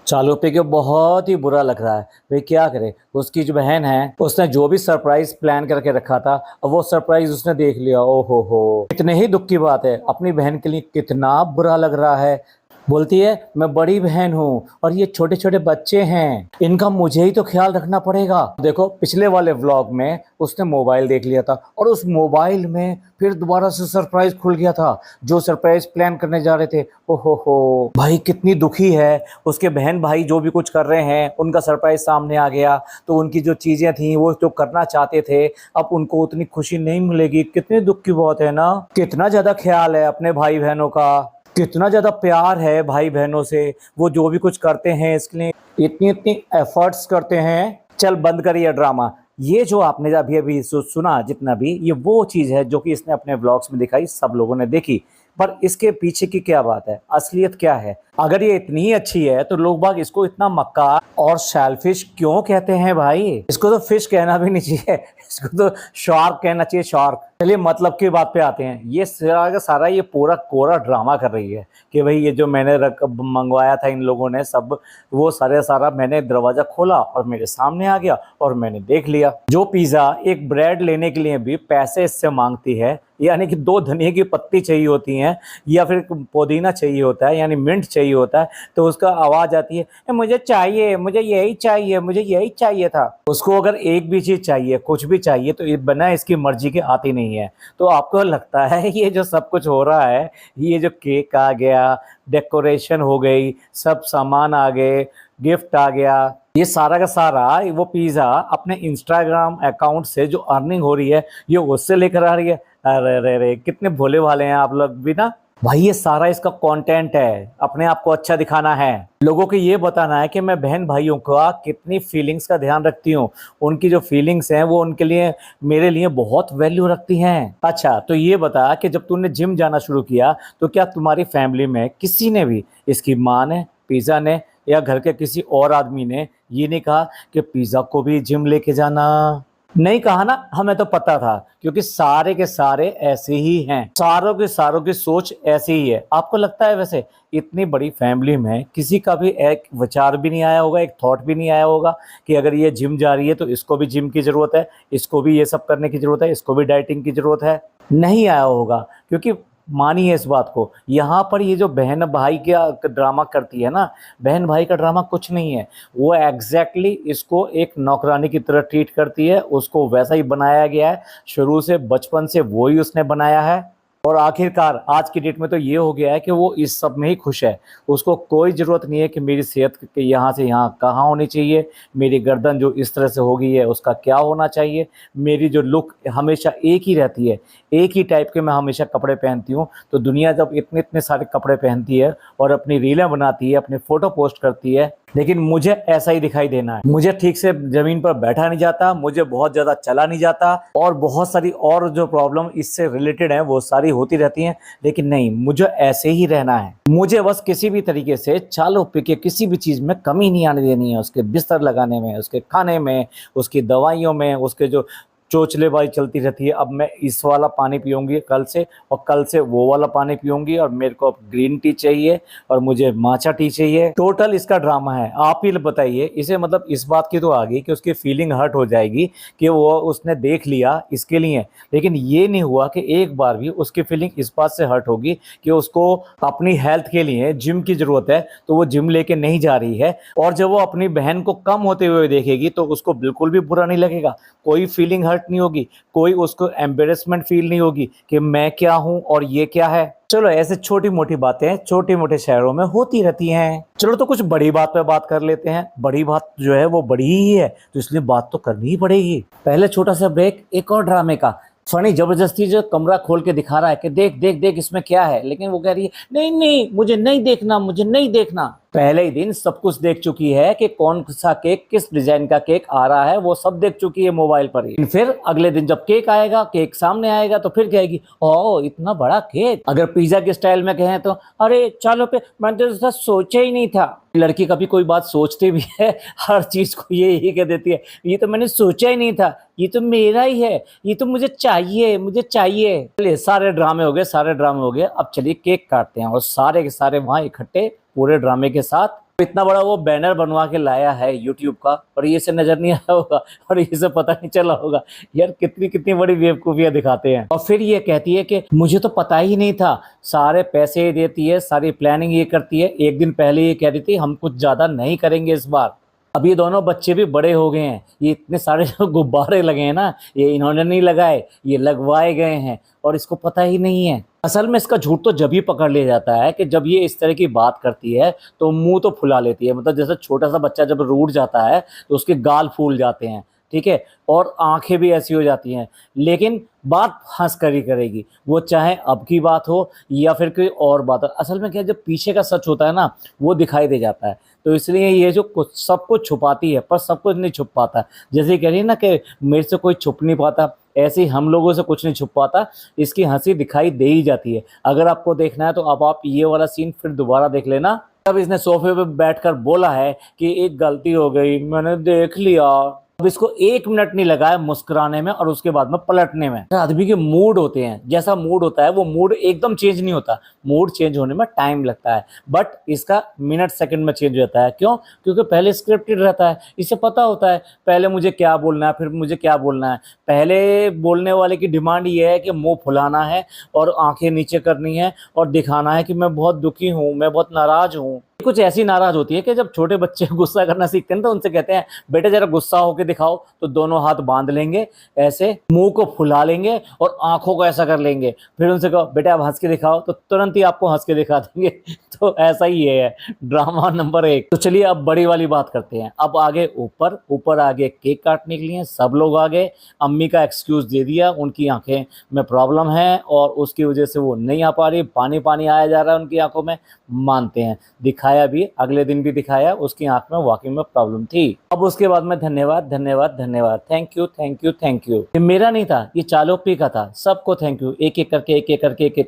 चालुपे को बहुत ही बुरा लग रहा है। वे क्या करे, उसकी जो बहन है उसने जो भी सरप्राइज प्लान करके रखा था, अब वो सरप्राइज उसने देख लिया। ओ हो, इतने ही दुख की बात है। अपनी बहन के लिए कितना बुरा लग रहा है। बोलती है मैं बड़ी बहन हूँ और ये छोटे छोटे बच्चे हैं, इनका मुझे ही तो ख्याल रखना पड़ेगा। देखो पिछले वाले व्लॉग में उसने मोबाइल देख लिया था और उस मोबाइल में फिर दोबारा से सरप्राइज खुल गया था, जो सरप्राइज प्लान करने जा रहे थे। ओहो हो भाई, कितनी दुखी है। उसके बहन भाई जो भी कुछ कर रहे हैं, उनका सरप्राइज सामने आ गया तो उनकी जो चीजें थी वो जो करना चाहते थे, अब उनको उतनी खुशी नहीं मिलेगी। कितनी दुख की बात है ना। कितना ज्यादा ख्याल है अपने भाई बहनों का, कितना ज्यादा प्यार है भाई बहनों से। वो जो भी कुछ करते हैं इसके लिए इतनी इतनी एफर्ट्स करते हैं। चल बंद करिए ड्रामा। ये जो आपने अभी अभी सुना जितना भी, ये वो चीज है जो कि इसने अपने व्लॉग्स में दिखाई, सब लोगों ने देखी। पर इसके पीछे की क्या बात है, असलियत क्या है? अगर ये इतनी ही अच्छी है तो लोग बाग इसको इतना मक्कार और शेलफिश क्यों कहते हैं भाई? इसको तो फिश कहना भी नहीं चाहिए, इसको तो शार्क कहना चाहिए, शार्क। चलिए मतलब की बात पे आते हैं। ये सारा का सारा ये पूरा कोरा ड्रामा कर रही है कि भाई ये जो मैंने मंगवाया था इन लोगों ने सब, वो सारा मैंने दरवाजा खोला और मेरे सामने आ गया और मैंने देख लिया। जो पिज्जा एक ब्रेड लेने के लिए भी पैसे इससे मांगती है, यानी कि 2 धनिया की पत्ती चाहिए होती हैं या फिर पुदीना चाहिए होता है, यानी मिंट चाहिए होता है, तो उसका आवाज आती है मुझे चाहिए, मुझे यही चाहिए, मुझे यही चाहिए था। उसको अगर एक भी चीज चाहिए, कुछ भी चाहिए, तो ये बिना इसकी मर्जी के आती नहीं है। तो आपको लगता है ये जो सब कुछ हो रहा है, ये जो केक आ गया, डेकोरेशन हो गई, सब सामान आ गए, गिफ्ट आ गया, ये सारा का सारा वो पिज्जा अपने इंस्टाग्राम अकाउंट से जो अर्निंग हो रही है ये उससे लेकर आ रही है। अरे अरे अरे, कितने भोले भाले हैं आप लोग भी ना भाई। ये सारा इसका कंटेंट है, अपने आप को अच्छा दिखाना है, लोगों को ये बताना है कि मैं बहन भाइयों का कितनी फीलिंग्स का ध्यान रखती हूँ। उनकी जो फीलिंग्स हैं वो उनके लिए, मेरे लिए बहुत वैल्यू रखती हैं। अच्छा तो ये बता कि जब तूने जिम जाना शुरू किया तो क्या तुम्हारी फैमिली में किसी ने भी, इसकी माँ ने, पिज्जा ने या घर के किसी और आदमी ने ये नहीं कहा कि पिज्जा को भी जिम लेके जाना? नहीं कहा ना? हमें तो पता था, क्योंकि सारे के सारे ऐसे ही हैं, सारों के सारों की सोच ऐसी ही है। आपको लगता है वैसे इतनी बड़ी फैमिली में किसी का भी एक विचार भी नहीं आया होगा, एक थॉट भी नहीं आया होगा कि अगर ये जिम जा रही है तो इसको भी जिम की जरूरत है, इसको भी ये सब करने की जरूरत है, इसको भी डाइटिंग की जरूरत है? नहीं आया होगा, क्योंकि मानिए इस बात को। यहाँ पर ये जो बहन भाई का ड्रामा करती है ना, बहन भाई का ड्रामा कुछ नहीं है। वो एग्जैक्टली इसको एक नौकरानी की तरह ट्रीट करती है, उसको वैसा ही बनाया गया है, शुरू से बचपन से वो ही उसने बनाया है। और आखिरकार आज की डेट में तो ये हो गया है कि वो इस सब में ही खुश है। उसको कोई ज़रूरत नहीं है कि मेरी सेहत के यहाँ से यहाँ कहाँ होनी चाहिए, मेरी गर्दन जो इस तरह से हो गई है उसका क्या होना चाहिए, मेरी जो लुक हमेशा एक ही रहती है, एक ही टाइप के मैं हमेशा कपड़े पहनती हूँ। तो दुनिया जब इतने इतने सारे कपड़े पहनती है और अपनी रीलें बनाती है, अपनी फ़ोटो पोस्ट करती है, लेकिन मुझे ऐसा ही दिखाई देना है। मुझे ठीक से ज़मीन पर बैठा नहीं जाता, मुझे बहुत ज़्यादा चला नहीं जाता, और बहुत सारी और जो प्रॉब्लम इससे रिलेटेड हैं वो सारी होती रहती हैं। लेकिन नहीं, मुझे ऐसे ही रहना है। मुझे बस किसी भी तरीके से चालू पी के किसी भी चीज़ में कमी नहीं आने देनी है, उसके बिस्तर लगाने में, उसके खाने में, उसकी दवाइयों में, उसके जो चोचलेबाजी चलती रहती है। अब मैं इस वाला पानी पीऊंगी कल से, और कल से वो वाला पानी पीऊंगी, और मेरे को अब ग्रीन टी चाहिए और मुझे माचा टी चाहिए। टोटल इसका ड्रामा है। आप ही बताइए, इसे मतलब इस बात की तो आ गई कि उसकी फीलिंग हर्ट हो जाएगी कि वो उसने देख लिया इसके लिए, लेकिन ये नहीं हुआ कि एक बार भी उसकी फीलिंग इस बात से हर्ट होगी कि उसको अपनी हेल्थ के लिए जिम की जरूरत है, तो वो जिम लेके नहीं जा रही है। और जब वो अपनी बहन को कम होते हुए देखेगी तो उसको बिल्कुल भी बुरा नहीं लगेगा, कोई फीलिंग हर्ट नहीं होगी, कोई उसको एम्बेरसमेंट फील नहीं होगी कि मैं क्या हूं और ये क्या है। चलो ऐसे छोटी मोटी बातें छोटे मोटे शहरों में होती रहती हैं। चलो तो कुछ बड़ी बात पे बात कर लेते हैं। बड़ी बात जो है वो बड़ी ही है, तो इसलिए बात तो करनी ही पड़ेगी। पहले छोटा सा ब्रेक एक और ड्रामे का। फनी जबरदस्ती जो कमरा खोल के दिखा रहा है कि देख देख देख इसमें क्या है, लेकिन वो कह रही है नहीं नहीं मुझे नहीं देखना, मुझे नहीं देखना। पहले ही दिन सब कुछ देख चुकी है कि कौन सा केक, किस डिजाइन का केक आ रहा है, वो सब देख चुकी है मोबाइल पर ही। फिर अगले दिन जब केक आएगा, केक सामने आएगा, तो फिर कहेगी ओ इतना बड़ा केक। अगर पिज्जा के स्टाइल में कहें तो अरे चलो पे, मैंने तो ऐसा सोचा ही नहीं था। लड़की कभी कोई बात सोचती भी है, हर चीज को ये ही कह देती है ये तो मैंने सोचा ही नहीं था, ये तो मेरा ही है, ये तो मुझे चाहिए, मुझे चाहिए। चलिए सारे ड्रामे हो गए, सारे ड्रामे हो गए। अब चलिए केक काटते हैं, और सारे के सारे वहां इकट्ठे पूरे ड्रामे के साथ इतना बड़ा वो बैनर बनवा के लाया है यूट्यूब का, और ये से नजर नहीं आया होगा और ये से पता नहीं चला होगा। यार कितनी कितनी बड़ी बेवकूफियां दिखाते हैं। और फिर ये कहती है कि मुझे तो पता ही नहीं था, सारे पैसे देती है, सारी प्लानिंग ये करती है। एक दिन पहले ये कह रही थी हम कुछ ज्यादा नहीं करेंगे इस बार। अब ये दोनों बच्चे भी बड़े हो गए हैं, ये इतने सारे जो गुब्बारे लगे हैं ना, ये इन्होंने नहीं लगाए, ये लगवाए गए हैं और इसको पता ही नहीं है। असल में इसका झूठ तो जब ही पकड़ लिया जाता है कि जब ये इस तरह की बात करती है तो मुंह तो फुला लेती है। मतलब जैसे छोटा सा बच्चा जब रूठ जाता है तो उसके गाल फूल जाते हैं, ठीक है, और आंखें भी ऐसी हो जाती हैं, लेकिन बात हंस कर ही करेगी, वो चाहे अब की बात हो या फिर कोई और बात हो। असल में क्या है, जब पीछे का सच होता है ना वो दिखाई दे जाता है, तो इसलिए ये जो कुछ सब कुछ छुपाती है पर सब कुछ नहीं छुप पाता। जैसे कह रही है ना कि मेरे से कोई छुप नहीं पाता, ऐसे ही हम लोगों से कुछ नहीं छुप पाता। इसकी हंसी दिखाई दे ही जाती है। अगर आपको देखना है तो अब आप ये वाला सीन फिर दोबारा देख लेना। तब इसने सोफे पे बैठकर बोला है कि एक गलती हो गई, मैंने देख लिया। अब इसको 1 मिनट नहीं लगा है मुस्कुराने में और उसके बाद में पलटने में। आदमी के मूड होते हैं, जैसा मूड होता है वो मूड एकदम चेंज नहीं होता, मूड चेंज होने में टाइम लगता है, बट इसका मिनट सेकंड में चेंज होता है। क्यों? क्योंकि पहले स्क्रिप्टेड रहता है, इसे पता होता है पहले मुझे क्या बोलना है, फिर मुझे क्या बोलना है। पहले बोलने वाले की डिमांड ये है कि मुंह फुलाना है और आंखें नीचे करनी है और दिखाना है कि मैं बहुत दुखी हूँ, मैं बहुत नाराज हूँ। कुछ ऐसी नाराज होती है कि जब छोटे बच्चे गुस्सा करना सीखते हैं तो उनसे कहते हैं बेटे जरा गुस्सा होके दिखाओ, तो दोनों हाथ बांध लेंगे, ऐसे मुंह को फुला लेंगे और आंखों को ऐसा कर लेंगे। फिर उनसे कहो बेटे आप हंस के दिखाओ, तो तुरंत ही आपको हंस के दिखा देंगे। तो ऐसा ही है ड्रामा नंबर 1। तो चलिए अब बड़ी वाली बात करते हैं। अब आगे ऊपर आगे केक काटने के लिए सब लोग आ गए। अम्मी का एक्सक्यूज दे दिया, उनकी आंखें में प्रॉब्लम है और उसकी वजह से वो नहीं आ पा रही, पानी पानी आया जा रहा है उनकी आंखों में। मानते हैं, दिखाया भी, अगले दिन भी दिखाया, उसकी आंख में वाकई में प्रॉब्लम थी। अब उसके बाद में धन्यवाद धन्यवाद धन्यवाद, thank you thank you thank you. ये मेरा नहीं था, ये चालोपी का था। सबको थैंक यू, एक एक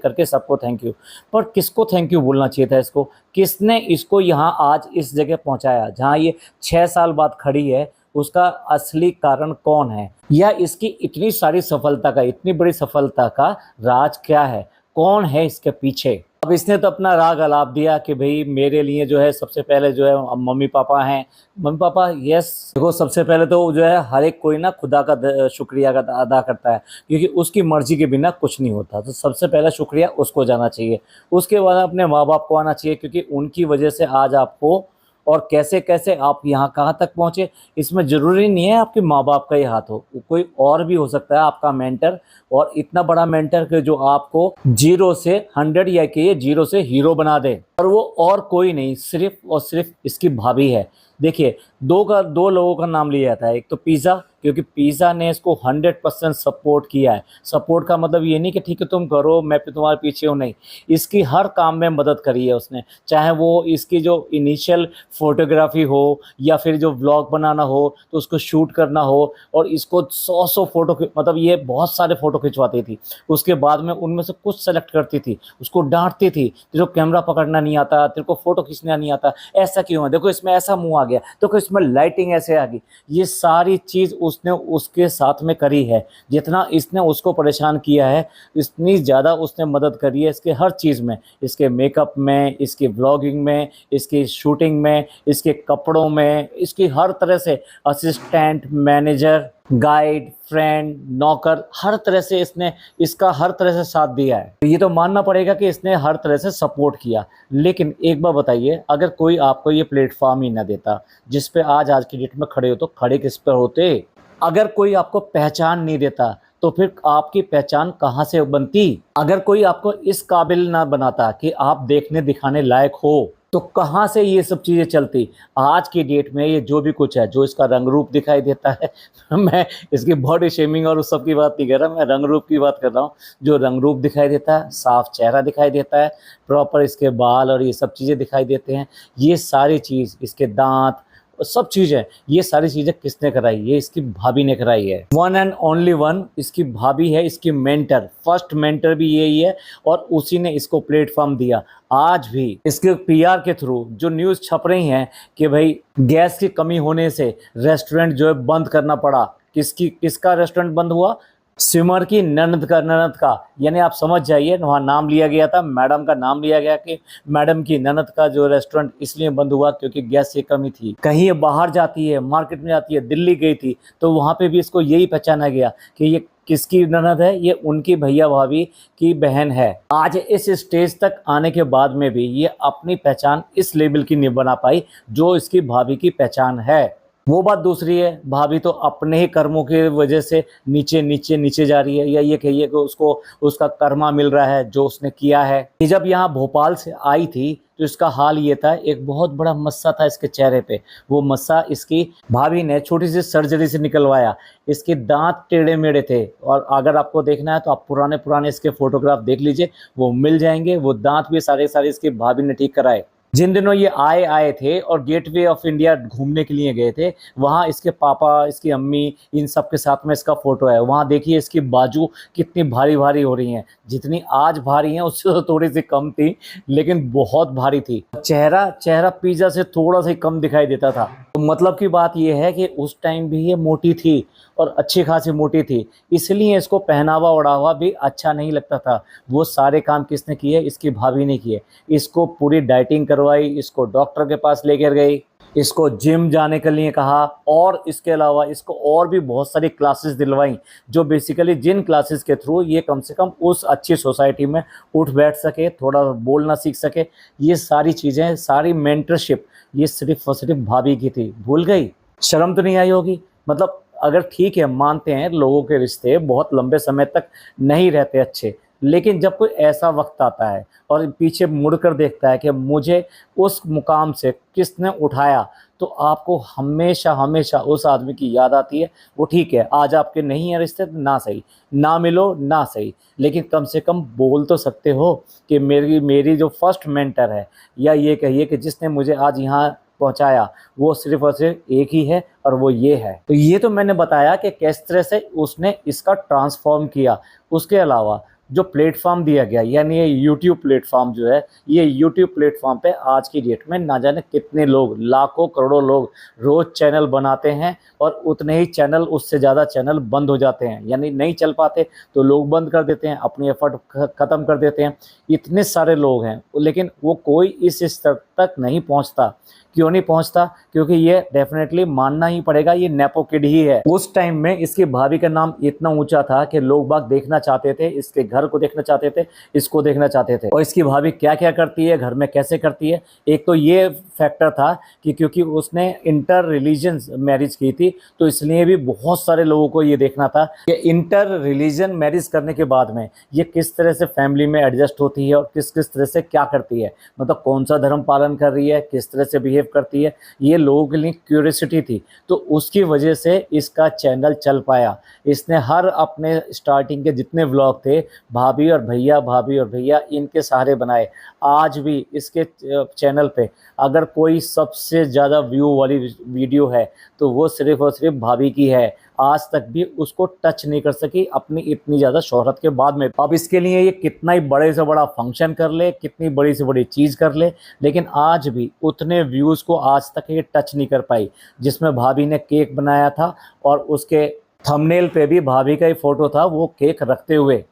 करके सबको थैंक यू। पर किसको थैंक यू बोलना चाहिए था इसको? किसने इसको यहाँ आज इस जगह पहुंचाया जहाँ ये 6 साल बाद खड़ी है? उसका असली कारण कौन है, या इसकी इतनी सारी सफलता का, इतनी बड़ी सफलता का राज क्या है? कौन है इसके पीछे? अब इसने तो अपना राग अलाप दिया कि भाई मेरे लिए जो है सबसे पहले जो है मम्मी पापा हैं। मम्मी पापा, यस, देखो सबसे पहले तो जो है हर एक कोई ना खुदा का शुक्रिया का अदा करता है, क्योंकि उसकी मर्जी के बिना कुछ नहीं होता। तो सबसे पहला शुक्रिया उसको जाना चाहिए। उसके बाद अपने माँ बाप को आना चाहिए, क्योंकि उनकी वजह से आज आपको और कैसे कैसे आप यहाँ कहाँ तक पहुँचे। इसमें ज़रूरी नहीं है आपके माँ बाप का ही हाथ हो, कोई और भी हो सकता है आपका मेंटर, और इतना बड़ा मेंटर कि जो आपको 0 से 100 या कि 0 से हीरो बना दे। और वो और कोई नहीं, सिर्फ और सिर्फ इसकी भाभी है। देखिए, दो लोगों का नाम लिया जाता है। एक तो पिज़्ज़ा, क्योंकि पिज़्ज़ा ने इसको 100% सपोर्ट किया है। सपोर्ट का मतलब ये नहीं कि ठीक है तुम करो मैं तुम्हारे पीछे हूँ, नहीं, इसकी हर काम में मदद करी है उसने। चाहे वो इसकी जो इनिशियल फोटोग्राफी हो या फिर जो व्लॉग बनाना हो, तो उसको शूट करना हो, और इसको 100 फोटो, मतलब ये बहुत सारे फ़ोटो खिंचवाती थी। उसके बाद में उनमें से कुछ सेलेक्ट करती थी, उसको डांटती थी, तेरे को कैमरा पकड़ना नहीं आता, तेरे को फ़ोटो खींचना नहीं आता, ऐसा क्यों है, देखो इसमें ऐसा मुँह आ गया, देखो इसमें लाइटिंग ऐसे आ गई। ये सारी चीज़ उसने उसके साथ में करी है। जितना इसने उसको परेशान किया है, इतनी ज़्यादा उसने मदद करी है इसके हर चीज़ में, इसके मेकअप में, इसकी व्लॉगिंग में, इसकी शूटिंग में, इसके कपड़ों में, इसकी हर तरह से असिस्टेंट, मैनेजर, गाइड, फ्रेंड, नौकर, हर तरह से इसने इसका हर तरह से साथ दिया है। ये तो मानना पड़ेगा कि इसने हर तरह से सपोर्ट किया। लेकिन एक बार बताइए, अगर कोई आपको ये प्लेटफॉर्म ही ना देता जिस पे आज की डेट में खड़े हो, तो खड़े किस पर होते? अगर कोई आपको पहचान नहीं देता तो फिर आपकी पहचान कहाँ से बनती? अगर कोई आपको इस काबिल ना बनाता कि आप देखने दिखाने लायक हो, तो कहाँ से ये सब चीज़ें चलती? आज की डेट में ये जो भी कुछ है, जो इसका रंग रूप दिखाई देता है, मैं इसकी बॉडी शेमिंग और उस सब की बात नहीं कर रहा, मैं रंग रूप की बात कर रहा हूँ। जो रंग रूप दिखाई देता है, साफ चेहरा दिखाई देता है, प्रॉपर इसके बाल और ये सब चीज़ें दिखाई देते हैं, ये सारी चीज़, इसके दांत, सब चीज़ें, ये सारी चीज़ें किसने कराई? ये इसकी भाभी ने कराई है। वन एंड ओनली वन इसकी भाभी है, इसकी मेंटर, फर्स्ट मेंटर भी यही है, और उसी ने इसको प्लेटफॉर्म दिया। आज भी इसके पीआर के थ्रू जो न्यूज़ छप रही हैं कि भाई गैस की कमी होने से रेस्टोरेंट जो है बंद करना पड़ा। किसका रेस्टोरेंट बंद हुआ? सिमर की ननद का यानी आप समझ जाइए, वहाँ नाम लिया गया था, मैडम का नाम लिया गया कि मैडम की ननद का जो रेस्टोरेंट इसलिए बंद हुआ क्योंकि गैस की कमी थी। कहीं ये बाहर जाती है, मार्केट में जाती है, दिल्ली गई थी, तो वहाँ पे भी इसको यही पहचाना गया कि ये किसकी ननद है, ये उनकी भैया भाभी की बहन है। आज इस स्टेज तक आने के बाद में भी ये अपनी पहचान इस लेवल की नहीं बना पाई जो इसकी भाभी की पहचान है। वो बात दूसरी है, भाभी तो अपने ही कर्मों की वजह से नीचे नीचे नीचे जा रही है, या ये कहिए कि उसको उसका कर्मा मिल रहा है जो उसने किया है। ये जब यहाँ भोपाल से आई थी तो इसका हाल ये था, एक बहुत बड़ा मस्सा था इसके चेहरे पे। वो मस्सा इसकी भाभी ने छोटी सी सर्जरी से निकलवाया। इसके दांत टेढ़े मेढ़े थे, और अगर आपको देखना है तो आप पुराने पुराने इसके फोटोग्राफ देख लीजिए, वो मिल जाएंगे। वो दांत भी सारे सारे इसकी भाभी ने ठीक कराए। जिन दिनों ये आए थे और गेटवे ऑफ इंडिया घूमने के लिए गए थे, वहाँ इसके पापा, इसकी अम्मी, इन सब के साथ में इसका फोटो है। वहाँ देखिए इसकी बाजू कितनी भारी भारी हो रही हैं, जितनी आज भारी हैं उससे तो थोड़ी सी कम थी, लेकिन बहुत भारी थी। चेहरा चेहरा पिज्जा से थोड़ा सा कम दिखाई देता था। तो मतलब की बात यह है कि उस टाइम भी ये मोटी थी और अच्छी खासी मोटी थी, इसलिए इसको पहनावा ओढ़ावा भी अच्छा नहीं लगता था। वो सारे काम किसने किए? इसकी भाभी ने किए। इसको पूरी डाइटिंग करवाई, इसको डॉक्टर के पास लेकर गई, इसको जिम जाने के लिए कहा, और इसके अलावा इसको और भी बहुत सारी क्लासेस दिलवाई, जो बेसिकली जिन क्लासेस के थ्रू ये कम से कम उस अच्छी सोसाइटी में उठ बैठ सके, थोड़ा बोलना सीख सके। ये सारी चीज़ें, सारी मेंटरशिप ये सिर्फ और सिर्फ भाभी की थी। भूल गई? शर्म तो नहीं आई होगी? मतलब अगर ठीक है, मानते हैं लोगों के रिश्ते बहुत लंबे समय तक नहीं रहते अच्छे, लेकिन जब कोई ऐसा वक्त आता है और पीछे मुड़कर देखता है कि मुझे उस मुकाम से किसने उठाया, तो आपको हमेशा हमेशा उस आदमी की याद आती है। वो ठीक है, आज आपके नहीं है रिश्ते, ना सही, ना मिलो ना सही, लेकिन कम से कम बोल तो सकते हो कि मेरी मेरी जो फर्स्ट मेंटर है, या ये कहिए कि जिसने मुझे आज यहाँ पहुंचाया, वो सिर्फ और सिर्फ एक ही है, और वो ये है। तो ये तो मैंने बताया कि किस तरह से उसने इसका ट्रांसफॉर्म किया। उसके अलावा जो प्लेटफॉर्म दिया गया, यानी ये यूट्यूब प्लेटफॉर्म जो है, ये यूट्यूब प्लेटफॉर्म पे आज की डेट में ना जाने कितने लोग, लाखों करोड़ों लोग रोज चैनल बनाते हैं, और उतने ही चैनल, उससे ज़्यादा चैनल बंद हो जाते हैं, यानी नहीं चल पाते तो लोग बंद कर देते हैं, अपनी एफर्ट ख़त्म कर देते हैं। इतने सारे लोग हैं, लेकिन वो कोई इस स्तर तक नहीं पहुंचता। क्यों नहीं पहुंचता? क्योंकि ये डेफिनेटली मानना ही पड़ेगा, ये नेपो किड ही है। उस टाइम में इसकी भाभी का नाम इतना ऊंचा था कि लोग बाग देखना चाहते थे, इसके घर को देखना चाहते थे, इसको देखना चाहते थे। और इसकी भाभी क्या क्या करती है, घर में कैसे करती है, एक तो ये फैक्टर था कि क्योंकि उसने इंटर रिलीजन मैरिज की थी, तो इसलिए भी बहुत सारे लोगों को ये देखना था कि इंटर रिलीजन मैरिज करने के बाद में ये किस तरह से फैमिली में एडजस्ट होती है और किस किस तरह से क्या करती है, मतलब कौन सा धर्म पालन कर रही है, किस तरह से बिहेव करती है, ये लोगों के लिए क्यूरियोसिटी थी। तो उसकी वजह से इसका चैनल चल पाया। इसने हर अपने स्टार्टिंग के जितने व्लॉग थे, भाभी और भैया इनके सहारे बनाए। आज भी इसके चैनल पे अगर कोई सबसे ज़्यादा व्यू वाली वीडियो है तो वो सिर्फ और सिर्फ भाभी की है। आज तक भी उसको टच नहीं कर सकी अपनी इतनी ज़्यादा शोहरत के बाद में। अब इसके लिए ये कितना ही बड़े से बड़ा फंक्शन कर ले, कितनी बड़ी से बड़ी चीज़ कर ले, लेकिन आज भी उतने व्यूज़ को आज तक ये टच नहीं कर पाई। जिसमें भाभी ने केक बनाया था और उसके थंबनेल पे भी भाभी का ही फ़ोटो था, वो केक रखते हुए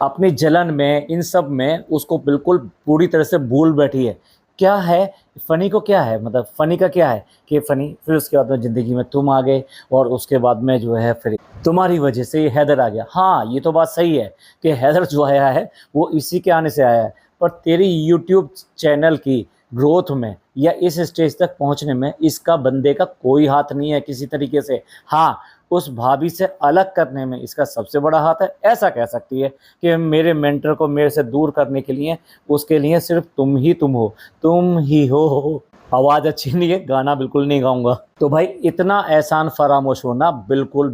अपनी जलन में, इन सब में उसको बिल्कुल पूरी तरह से भूल बैठी है। क्या है फ़नी को, क्या है मतलब फ़नी का क्या है कि फ़नी, फिर उसके बाद में ज़िंदगी में तुम आ गए, और उसके बाद में जो है फिर तुम्हारी वजह से ये हैदर आ गया। हाँ, ये तो बात सही है कि हैदर जो आया है वो इसी के आने से आया है, पर तेरी यूट्यूब चैनल की ग्रोथ में या इस स्टेज तक पहुंचने में इसका बंदे का कोई हाथ नहीं है किसी तरीके से। हाँ, उस भाभी से अलग करने में इसका सबसे बड़ा हाथ है। ऐसा कह सकती है कि मेरे मेंटर को मेरे से दूर करने के लिए, उसके लिए सिर्फ तुम ही तुम हो, तुम ही हो। आवाज़ अच्छी नहीं है, गाना बिल्कुल नहीं गाऊंगा। तो भाई इतना एहसान फरामोश होना बिल्कुल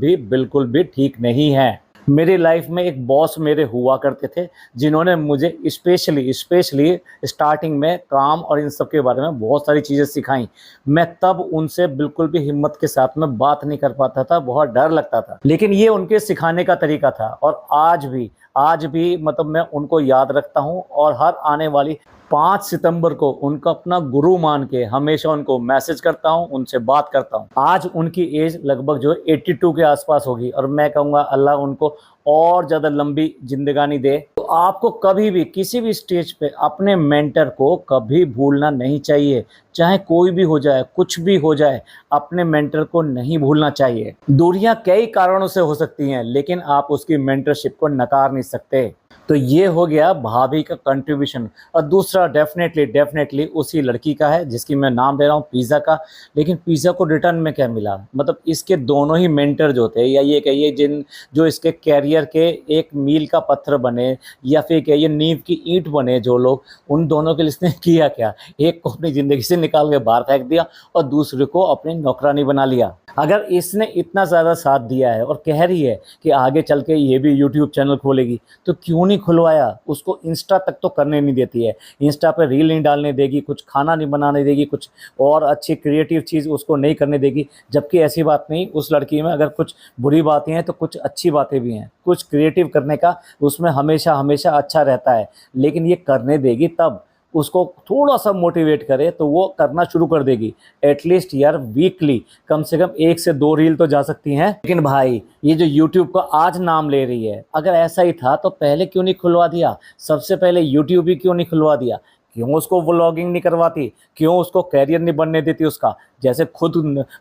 भी ठीक नहीं है। मेरी लाइफ में एक बॉस मेरे हुआ करते थे, जिन्होंने मुझे स्पेशली स्टार्टिंग में काम और इन सब के बारे में बहुत सारी चीज़ें सिखाई। मैं तब उनसे बिल्कुल भी हिम्मत के साथ में बात नहीं कर पाता था, बहुत डर लगता था, लेकिन ये उनके सिखाने का तरीका था। और आज भी मतलब मैं उनको याद रखता हूँ, और हर आने वाली 5 सितंबर को उनका अपना गुरु मान के हमेशा उनको मैसेज करता हूँ, उनसे बात करता हूँ। आज उनकी एज लगभग जो 82 के आसपास होगी और मैं कहूँगा अल्लाह उनको और ज़्यादा लंबी जिंदगानी दे। तो आपको कभी भी किसी भी स्टेज पे अपने मेंटर को कभी भूलना नहीं चाहिए, चाहे कोई भी हो जाए, कुछ भी हो जाए, अपने मेंटर को नहीं भूलना चाहिए। दूरियां कई कारणों से हो सकती हैं, लेकिन आप उसकी मेंटरशिप को नकार नहीं सकते। तो ये हो गया भाभी का कंट्रीब्यूशन। और दूसरा डेफिनेटली उसी लड़की का है जिसकी मैं नाम दे रहा हूँ पिज़्ज़ा का। लेकिन पिज़्ज़ा को रिटर्न में क्या मिला, मतलब इसके दोनों ही मेंटर जो थे, या ये कहिए जिन जो इसके कैरियर के एक मील का पत्थर बने, या फिर कहिए नींव की ईंट बने जो लोग, उन दोनों के लिए इसने किया क्या, एक को अपनी ज़िंदगी से निकाल के बाहर फेंक दिया और दूसरे को अपनी नौकरानी बना लिया। अगर इसने इतना ज़्यादा साथ दिया है और कह रही है कि आगे चल के ये भी यूट्यूब चैनल खोलेगी, तो क्यों नहीं खुलवाया। उसको इंस्टा तक तो करने नहीं देती है, इंस्टा पे रील नहीं डालने देगी, कुछ खाना नहीं बनाने देगी, कुछ और अच्छी क्रिएटिव चीज़ उसको नहीं करने देगी। जबकि ऐसी बात नहीं, उस लड़की में अगर कुछ बुरी बातें हैं तो कुछ अच्छी बातें भी हैं, कुछ क्रिएटिव करने का उसमें हमेशा हमेशा अच्छा रहता है। लेकिन ये करने देगी तब, उसको थोड़ा सा मोटिवेट करे तो वो करना शुरू कर देगी। एटलीस्ट यार वीकली कम से कम 1 से 2 रील तो जा सकती हैं। लेकिन भाई ये जो यूट्यूब का आज नाम ले रही है, अगर ऐसा ही था तो पहले क्यों नहीं खुलवा दिया, सबसे पहले यूट्यूब ही क्यों नहीं खुलवा दिया, क्यों उसको व्लॉगिंग नहीं करवाती, क्यों उसको कैरियर नहीं बनने देती उसका। जैसे खुद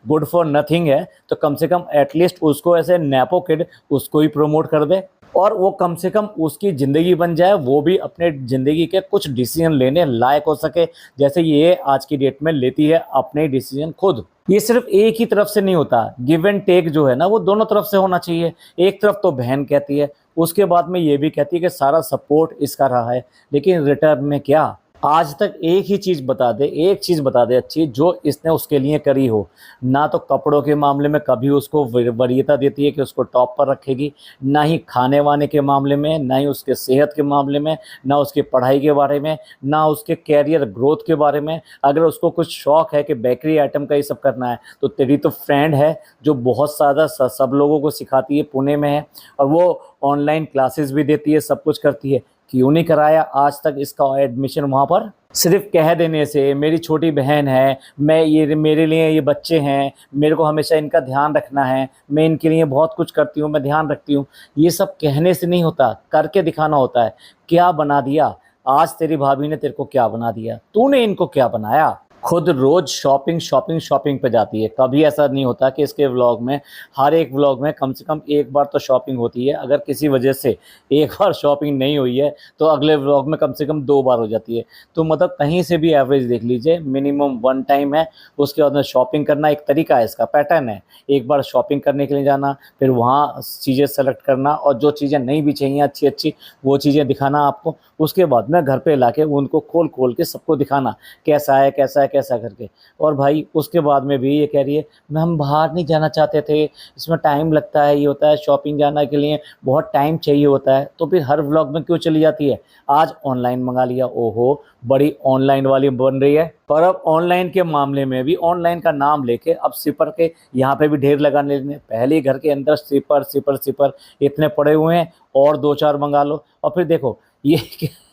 गुड फॉर नथिंग है तो कम से कम एटलीस्ट उसको ऐसे नैपो किड उसको ही प्रमोट कर दे, और वो कम से कम उसकी ज़िंदगी बन जाए, वो भी अपने ज़िंदगी के कुछ डिसीजन लेने लायक हो सके, जैसे ये आज की डेट में लेती है अपने डिसीजन खुद। ये सिर्फ एक ही तरफ से नहीं होता, गिव एंड टेक जो है ना वो दोनों तरफ से होना चाहिए। एक तरफ तो बहन कहती है, उसके बाद में ये भी कहती है कि सारा सपोर्ट इसका रहा है, लेकिन रिटर्न में क्या। आज तक एक ही चीज़ बता दे, एक चीज़ बता दे अच्छी जो इसने उसके लिए करी हो। ना तो कपड़ों के मामले में कभी उसको वरीयता देती है कि उसको टॉप पर रखेगी, ना ही खाने वाने के मामले में, ना ही उसके सेहत के मामले में, ना उसकी पढ़ाई के बारे में, ना उसके कैरियर ग्रोथ के बारे में। अगर उसको कुछ शौक़ है कि बेकरी आइटम का ये सब करना है, तो तेरी तो फ्रेंड है जो बहुत ज़्यादा सब लोगों को सिखाती है, पुणे में है, और वो ऑनलाइन क्लासेस भी देती है, सब कुछ करती है। क्यों नहीं कराया आज तक इसका एडमिशन वहाँ पर। सिर्फ कह देने से मेरी छोटी बहन है, मैं ये मेरे लिए ये बच्चे हैं, मेरे को हमेशा इनका ध्यान रखना है, मैं इनके लिए बहुत कुछ करती हूँ, मैं ध्यान रखती हूँ, ये सब कहने से नहीं होता, करके दिखाना होता है। क्या बना दिया आज तेरी भाभी ने, तेरे को क्या बना दिया, तूने इनको क्या बनाया। खुद रोज़ शॉपिंग पे जाती है। कभी ऐसा नहीं होता कि इसके व्लॉग में, हर एक व्लॉग में कम से कम एक बार तो शॉपिंग होती है। अगर किसी वजह से एक बार शॉपिंग नहीं हुई है तो अगले व्लॉग में कम से कम 2 बार हो जाती है। तो मतलब कहीं से भी एवरेज देख लीजिए, मिनिमम 1 टाइम है। उसके बाद में शॉपिंग करना एक तरीका है, इसका पैटर्न है। एक बार शॉपिंग करने के लिए जाना, फिर वहाँ चीज़ें सेलेक्ट करना, और जो चीज़ें नहीं भी चाहिए अच्छी वो चीज़ें दिखाना आपको। उसके बाद में घर पे लाके उनको खोल के सबको दिखाना कैसा है कैसा करके। और भाई उसके बाद में भी ये कह रही है मैं हम बाहर नहीं जाना चाहते थे, इसमें टाइम लगता है, ये होता है, शॉपिंग जाने के लिए बहुत टाइम चाहिए होता है। तो फिर हर व्लॉग में क्यों चली जाती है। आज ऑनलाइन मंगा लिया, ओहो बड़ी ऑनलाइन वाली बन रही है। और अब ऑनलाइन के मामले में भी ऑनलाइन का नाम लेके अब सिपर के यहाँ पे भी ढेर लगाने लगे। पहले घर के अंदर सिपर इतने पड़े हुए हैं, और 2-4 मंगा लो। और फिर देखो ये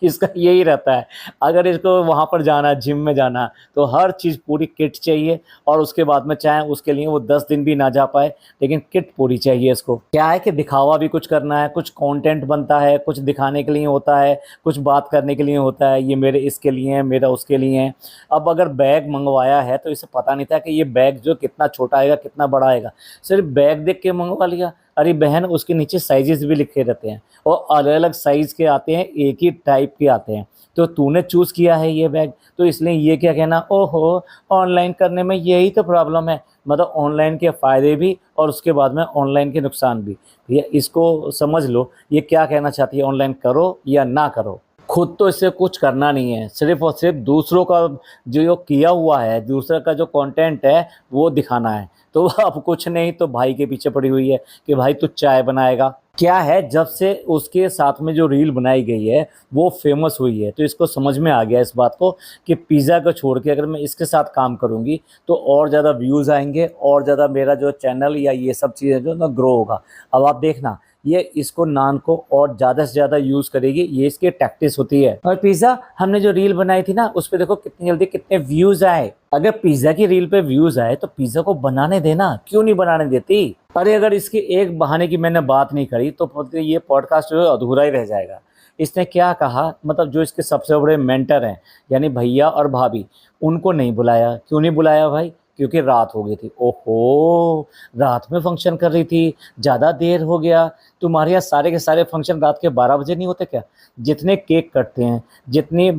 इसका यही रहता है, अगर इसको वहाँ पर जाना, जिम में जाना, तो हर चीज़ पूरी किट चाहिए। और उसके बाद में चाहे उसके लिए वो 10 दिन भी ना जा पाए, लेकिन किट पूरी चाहिए इसको। क्या है कि दिखावा भी कुछ करना है, कुछ कंटेंट बनता है, कुछ दिखाने के लिए होता है, कुछ बात करने के लिए होता है। ये मेरे इसके लिए है, मेरा उसके लिए है। अब अगर बैग मंगवाया है तो इसे पता नहीं था कि ये बैग जो कितना छोटा आएगा, कितना बड़ा आएगा, सिर्फ बैग देख के मंगवा लिया। अरे बहन, उसके नीचे साइजेस भी लिखे रहते हैं, और अलग अलग साइज़ के आते हैं, एक ही टाइप के आते हैं। तो तूने चूज़ किया है ये बैग, तो इसलिए ये क्या कहना, ओहो ऑनलाइन करने में यही तो प्रॉब्लम है। मतलब ऑनलाइन के फ़ायदे भी और उसके बाद में ऑनलाइन के नुकसान भी। भैया इसको समझ लो, ये क्या कहना चाहती है, ऑनलाइन करो या ना करो। खुद तो इससे कुछ करना नहीं है, सिर्फ़ और सिर्फ दूसरों का जो किया हुआ है, दूसरे का जो कंटेंट है वो दिखाना है। तो अब कुछ नहीं तो भाई के पीछे पड़ी हुई है कि भाई तू चाय बनाएगा। क्या है, जब से उसके साथ में जो रील बनाई गई है वो फेमस हुई है, तो इसको समझ में आ गया इस बात को कि पिज़्ज़ा को छोड़ के अगर मैं इसके साथ काम करूँगी तो और ज़्यादा व्यूज़ आएंगे, और ज़्यादा मेरा जो चैनल या ये सब चीज़ें जो ना ग्रो होगा। अब आप देखना ये इसको नान को और ज़्यादा से ज़्यादा यूज़ करेगी, ये इसकी टैक्टिस होती है। और पिज़्ज़ा हमने जो रील बनाई थी ना, उस पर देखो कितनी जल्दी कितने व्यूज़ आए। अगर पिज़्ज़ा की रील पे व्यूज़ आए तो पिज़्ज़ा को बनाने देना, क्यों नहीं बनाने देती। अरे अगर इसके एक बहाने की मैंने बात नहीं करी तो ये पॉडकास्ट जो है अधूरा ही रह जाएगा। इसने क्या कहा, मतलब जो इसके सबसे बड़े मेंटर हैं यानी भैया और भाभी, उनको नहीं बुलाया। क्यों नहीं बुलाया भाई? क्योंकि रात हो गई थी। ओहो, रात में फंक्शन कर रही थी, ज़्यादा देर हो गया। तुम्हारे यहाँ सारे के सारे फंक्शन रात के 12 बजे नहीं होते क्या? जितने केक कटते हैं, जितनी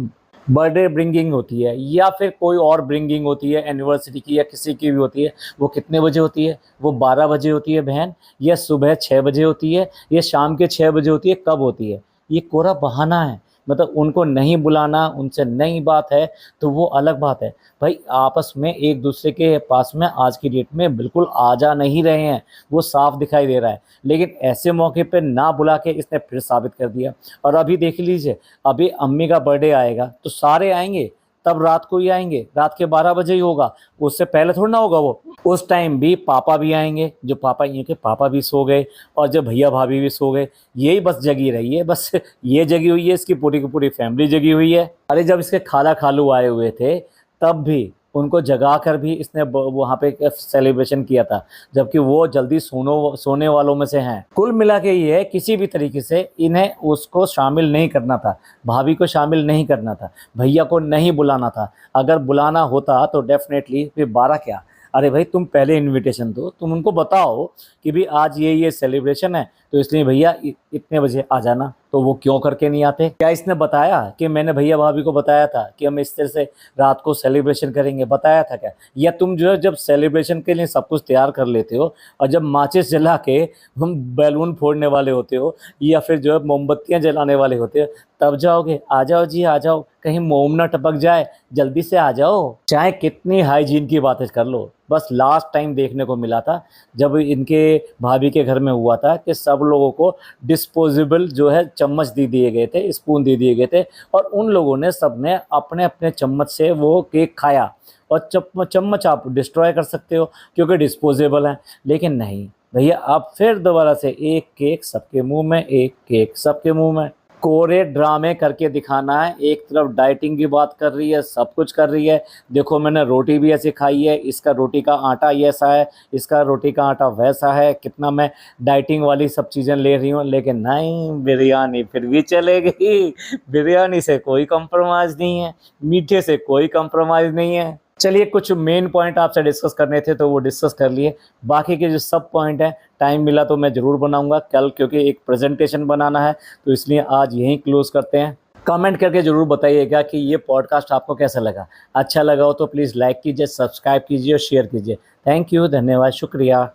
बर्थडे ब्रिंगिंग होती है या फिर कोई और ब्रिंगिंग होती है एनिवर्सरी की या किसी की भी होती है, वो कितने बजे होती है? वो 12 बजे होती है बहन, या सुबह 6 बजे होती है, या शाम के 6 बजे होती है, कब होती है? ये कोरा बहाना है। मतलब उनको नहीं बुलाना, उनसे नई बात है तो वो अलग बात है। भाई आपस में एक दूसरे के पास में आज की डेट में बिल्कुल आ जा नहीं रहे हैं, वो साफ दिखाई दे रहा है। लेकिन ऐसे मौके पे ना बुला के इसने फिर साबित कर दिया। और अभी देख लीजिए, अभी अम्मी का बर्थडे आएगा तो सारे आएंगे, तब रात को ही आएंगे, रात के 12 बजे ही होगा, उससे पहले थोड़ा ना होगा वो। उस टाइम भी पापा भी आएंगे, जो पापा ये के पापा भी सो गए और जब भैया भाभी भी सो गए, यही बस जगी रही है। बस ये जगी हुई है, इसकी पूरी की पूरी फैमिली जगी हुई है। अरे जब इसके खाला खालू आए हुए थे तब भी उनको जगा कर भी इसने वहाँ पे सेलिब्रेशन किया था, जबकि वो जल्दी सोने वालों में से हैं। कुल मिला के ये है, किसी भी तरीके से इन्हें उसको शामिल नहीं करना था, भाभी को शामिल नहीं करना था, भैया को नहीं बुलाना था। अगर बुलाना होता तो डेफिनेटली फिर 12 क्या, अरे भाई तुम पहले इनविटेशन दो, तुम उनको बताओ कि भी आज ये सेलिब्रेशन है तो इसलिए भैया इतने बजे आ जाना। तो वो क्यों करके नहीं आते? क्या इसने बताया कि मैंने भैया भाभी को बताया था कि हम इस तरह से रात को सेलिब्रेशन करेंगे? बताया था क्या? या तुम जो है जब सेलिब्रेशन के लिए सब कुछ तैयार कर लेते हो और जब माचिस जला के हम बैलून फोड़ने वाले होते हो या फिर जो है मोमबत्तियां जलाने वाले होते हो, तब जाओगे? आ जाओ जी आ जाओ, कहीं मोम ना टपक जाए, जल्दी से आ जाओ। चाहे कितनी हाइजीन की बातें कर लो, बस लास्ट टाइम देखने को मिला था जब इनके भाभी के घर में हुआ था कि सब लोगों को डिस्पोजेबल जो है चम्मच दे दिए गए थे, स्पून दे दिए गए थे, और उन लोगों ने सबने अपने अपने चम्मच से वो केक खाया। और चम्मच आप डिस्ट्रॉय कर सकते हो क्योंकि डिस्पोजेबल है, लेकिन नहीं भैया, अब फिर दोबारा से एक केक सबके मुंह में, एक केक सबके मुंह में। कोरे ड्रामे करके दिखाना है। एक तरफ डाइटिंग की बात कर रही है, सब कुछ कर रही है, देखो मैंने रोटी भी ऐसी खाई है, इसका रोटी का आटा ये ऐसा है, इसका रोटी का आटा वैसा है, कितना मैं डाइटिंग वाली सब चीज़ें ले रही हूँ, लेकिन नहीं, बिरयानी फिर भी चलेगी। बिरयानी से कोई कंप्रोमाइज़ नहीं है, मीठे से कोई कंप्रोमाइज़ नहीं है। चलिए, कुछ मेन पॉइंट आपसे डिस्कस करने थे तो वो डिस्कस कर लिए। बाकी के जो सब पॉइंट हैं, टाइम मिला तो मैं ज़रूर बनाऊंगा कल, क्योंकि एक प्रेजेंटेशन बनाना है, तो इसलिए आज यहीं क्लोज करते हैं। कमेंट करके ज़रूर बताइएगा कि ये पॉडकास्ट आपको कैसा लगा। अच्छा लगा हो तो प्लीज़ लाइक कीजिए, सब्सक्राइब कीजिए और शेयर कीजिए। थैंक यू, धन्यवाद, शुक्रिया।